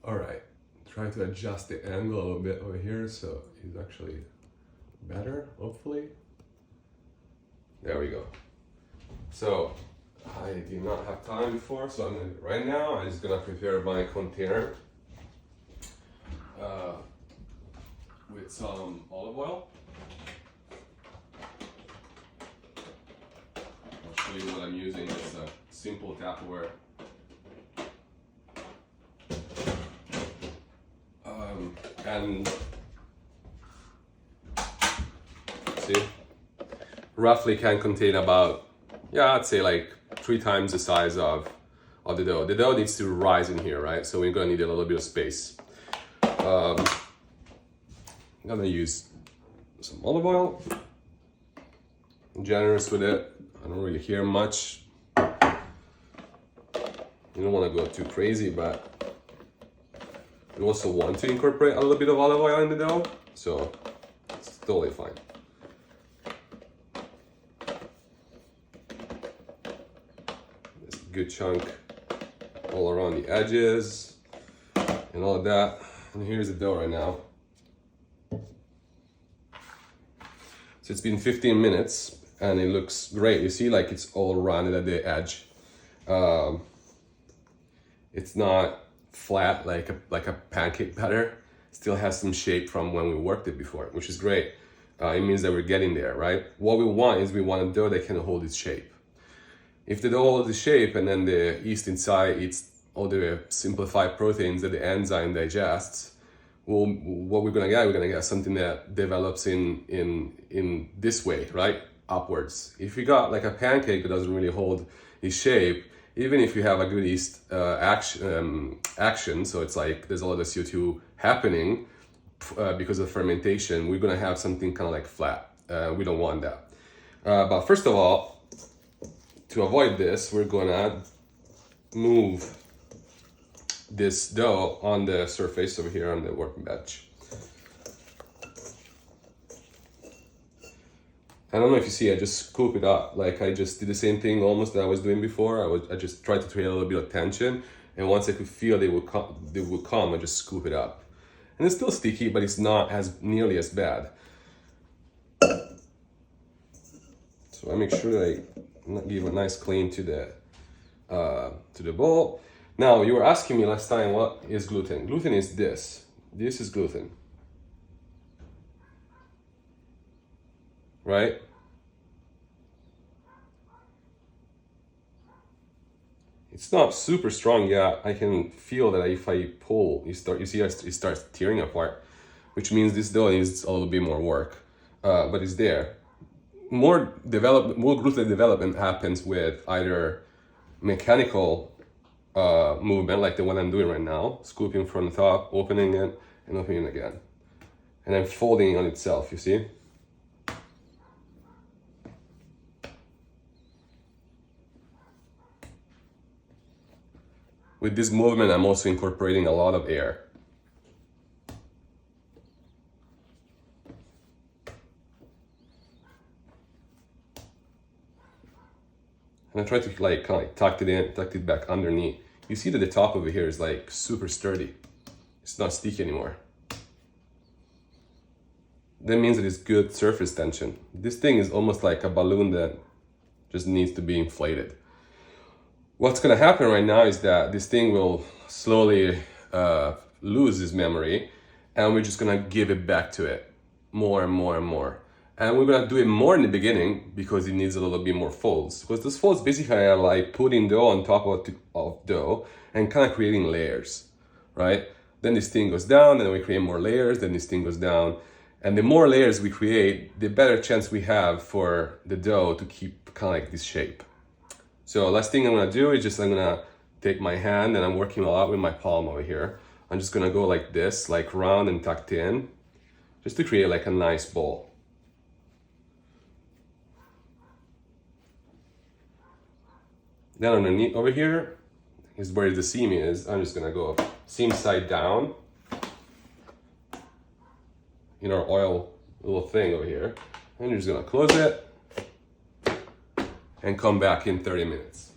All right, try to adjust the angle a little bit over here so it's actually better, hopefully. There we go. So I did not have time before, so I'm gonna do it right now. I'm just gonna prepare my container with some olive oil. I'll show you what I'm using. It's a simple Tupperware. And see, roughly can contain about, yeah, I'd say like 3 times the size of the dough. The dough needs to rise in here, right? So we're gonna need a little bit of space. I'm gonna use some olive oil. I'm generous with it. I don't really hear much. You don't want to go too crazy, but you also want to incorporate a little bit of olive oil in the dough, so it's totally fine. There's a good chunk all around the edges and all of that. And here's the dough right now. So it's been 15 minutes and it looks great. You see, like it's all rounded at the edge. It's not flat like a pancake batter. Still has some shape from when we worked it before, which is great. It means that we're getting there, right? What we want is we want a dough that can hold its shape. If the dough holds its shape and then the yeast inside eats all the simplified proteins that the enzyme digests, well, what we're gonna get something that develops in this way, right? Upwards. If you got like a pancake that doesn't really hold its shape, even if you have a good yeast action, so it's like there's a lot of CO2 happening because of fermentation, we're gonna have something kind of like flat. We don't want that. But first of all, to avoid this, we're gonna move this dough on the surface over here on the working bench. I don't know if you see, I just scoop it up. Like I just did the same thing almost that I was doing before. I just tried to create a little bit of tension, and once I could feel they would come, I just scoop it up. And it's still sticky, but it's not as nearly as bad. So I make sure that I give a nice clean to the bowl. Now, you were asking me last time, what is gluten? Gluten is this. This is gluten. Right? It's not super strong yet. I can feel that if I pull, it starts tearing apart, which means this dough needs a little bit more work, but it's there. More gluten development happens with either mechanical movement, like the one I'm doing right now, scooping from the top, opening it, and opening it again, and then folding on itself, you see? With this movement, I'm also incorporating a lot of air. And I try to like kind of tuck it back underneath. You see that the top over here is like super sturdy. It's not sticky anymore. That means that it's good surface tension. This thing is almost like a balloon that just needs to be inflated. What's gonna happen right now is that this thing will slowly lose its memory, and we're just gonna give it back to it more and more and more. And we're gonna do it more in the beginning because it needs a little bit more folds. Because those folds basically are like putting dough on top of dough and kind of creating layers, right? Then this thing goes down, and then we create more layers, then this thing goes down. And the more layers we create, the better chance we have for the dough to keep kind of like this shape. So last thing I'm gonna do is I'm gonna take my hand, and I'm working a lot with my palm over here. I'm just gonna go like this, like round and tucked in, just to create like a nice bowl. Then underneath over here is where the seam is. I'm just gonna go seam side down in our oil little thing over here. And you're just gonna close it and come back in 30 minutes.